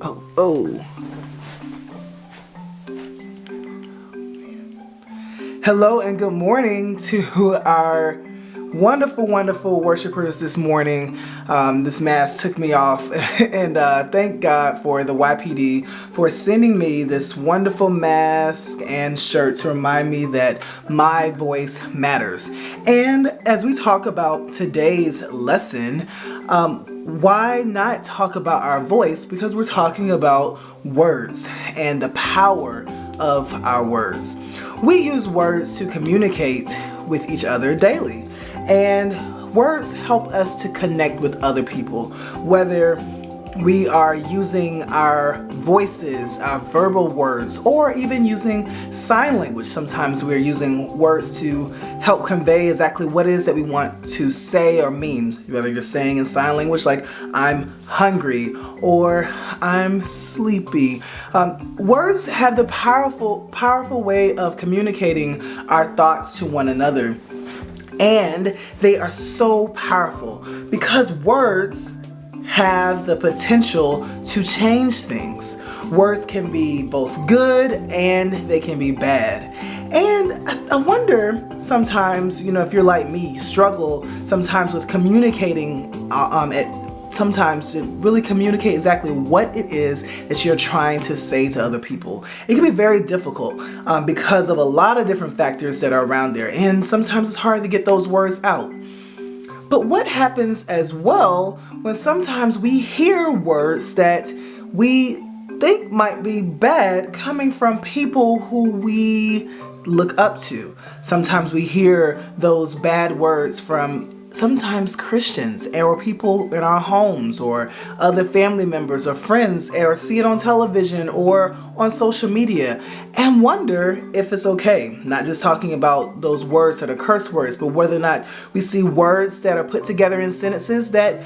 Oh. Hello and good morning to our wonderful worshipers this morning. This mask took me off and thank God for the YPD for sending me this wonderful mask and shirt to remind me that my voice matters. And as we talk about today's lesson, why not talk about our voice? Because we're talking about words and the power of our words. We use words to communicate with each other daily, and words help us to connect with other people, whether we are using our voices, our verbal words, or even using sign language. Sometimes we're using words to help convey exactly what it is that we want to say or mean. Whether you're saying in sign language like I'm hungry or I'm sleepy. Words have the powerful way of communicating our thoughts to one another. And they are so powerful because words have the potential to change things. Words can be both good and they can be bad. And I wonder sometimes, if you're like me, you struggle sometimes with communicating, sometimes to really communicate exactly what it is that you're trying to say to other people. It can be very difficult because of a lot of different factors that are around there. And sometimes it's hard to get those words out. But what happens as well when sometimes we hear words that we think might be bad coming from people who we look up to? Sometimes we hear those bad words from sometimes Christians or people in our homes or other family members or friends, or see it on television or on social media and wonder if it's okay. Not just talking about those words that are curse words, but whether or not we see words that are put together in sentences that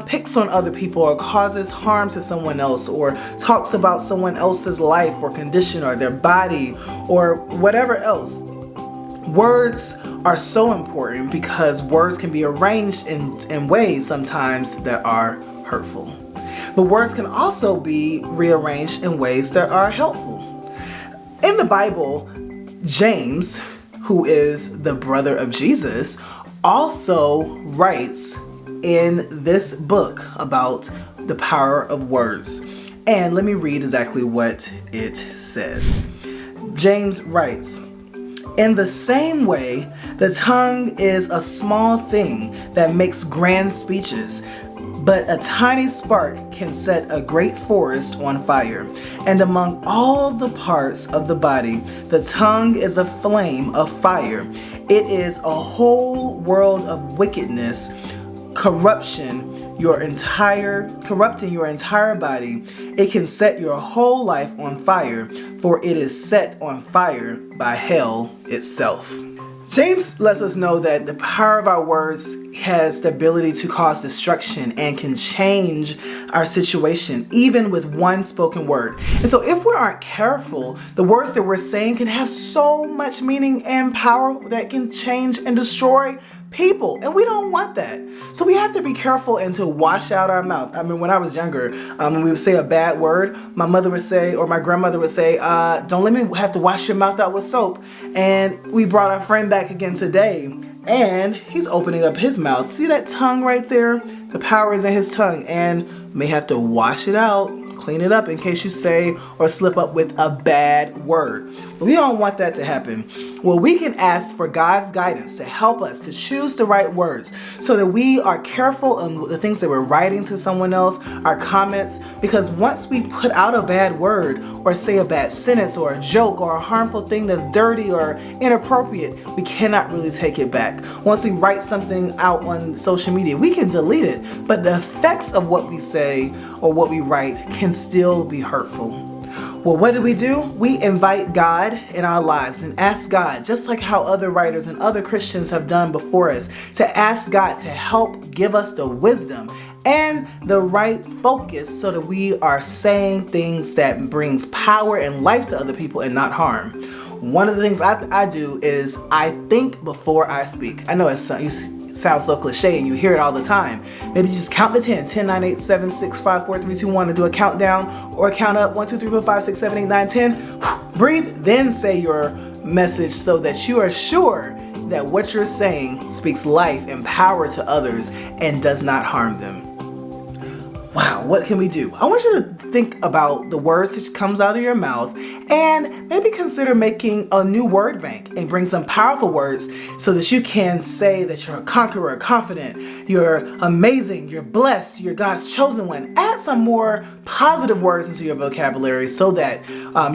picks on other people or causes harm to someone else or talks about someone else's life or condition or their body or whatever else. Words are so important because words can be arranged in ways sometimes that are hurtful. But words can also be rearranged in ways that are helpful. In the Bible, James, who is the brother of Jesus, also writes in this book about the power of words. And let me read exactly what it says. James writes, "In the same way, the tongue is a small thing that makes grand speeches, but a tiny spark can set a great forest on fire. And among all the parts of the body, the tongue is a flame of fire. It is a whole world of wickedness, corrupting your entire body. It can set your whole life on fire, for it is set on fire by hell itself." James lets us know that the power of our words has the ability to cause destruction and can change our situation, even with one spoken word. And so if we aren't careful, the words that we're saying can have so much meaning and power that can change and destroy people, and we don't want that. So we have to be careful and to wash out our mouth. I mean, when I was younger, when we would say a bad word, my mother would say, or my grandmother would say, "Don't let me have to wash your mouth out with soap." And we brought our friend back again today, and he's opening up his mouth. See that tongue right there? The power is in his tongue, and may have to wash it out, clean it up in case you say or slip up with a bad word. But we don't want that to happen. Well, we can ask for God's guidance to help us to choose the right words so that we are careful on the things that we're writing to someone else, our comments, because once we put out a bad word or say a bad sentence or a joke or a harmful thing that's dirty or inappropriate, we cannot really take it back. Once we write something out on social media, we can delete it, but the effects of what we say or what we write can still be hurtful. Well, what do? We invite God in our lives and ask God, just like how other writers and other Christians have done before us, to ask God to help give us the wisdom and the right focus so that we are saying things that brings power and life to other people and not harm. One of the things I do is I think before I speak. I know it sounds so cliche and you hear it all the time. Maybe just count to 10. 10, 9, 8, 7, 6, 5, 4, 3, 2, 1 and do a countdown, or count up 1, 2, 3, 4, 5, 6, 7, 8, 9, 10. Breathe, then say your message so that you are sure that what you're saying speaks life and power to others and does not harm them. Wow, what can we do? I want you to think about the words that comes out of your mouth and maybe consider making a new word bank and bring some powerful words so that you can say that you're a conqueror, confident, you're amazing, you're blessed, you're God's chosen one. Add some more positive words into your vocabulary so that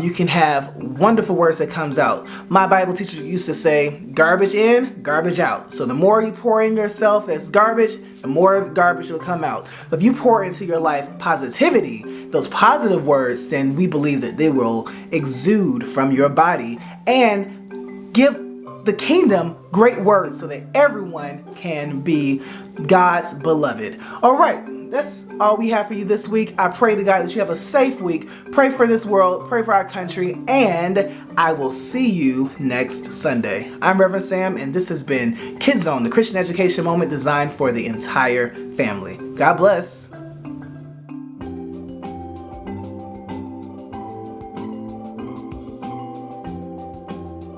you can have wonderful words that comes out. My Bible teacher used to say, garbage in, garbage out. So the more you pour in yourself that's garbage, the more garbage will come out. But if you pour into your life positivity, those positive words, then we believe that they will exude from your body and give the kingdom great words so that everyone can be God's beloved. All right, that's all we have for you this week. I pray to God that you have a safe week. Pray for this world, pray for our country, and I will see you next Sunday. I'm Reverend Sam, and this has been Kids Zone, the Christian education moment designed for the entire family. God bless.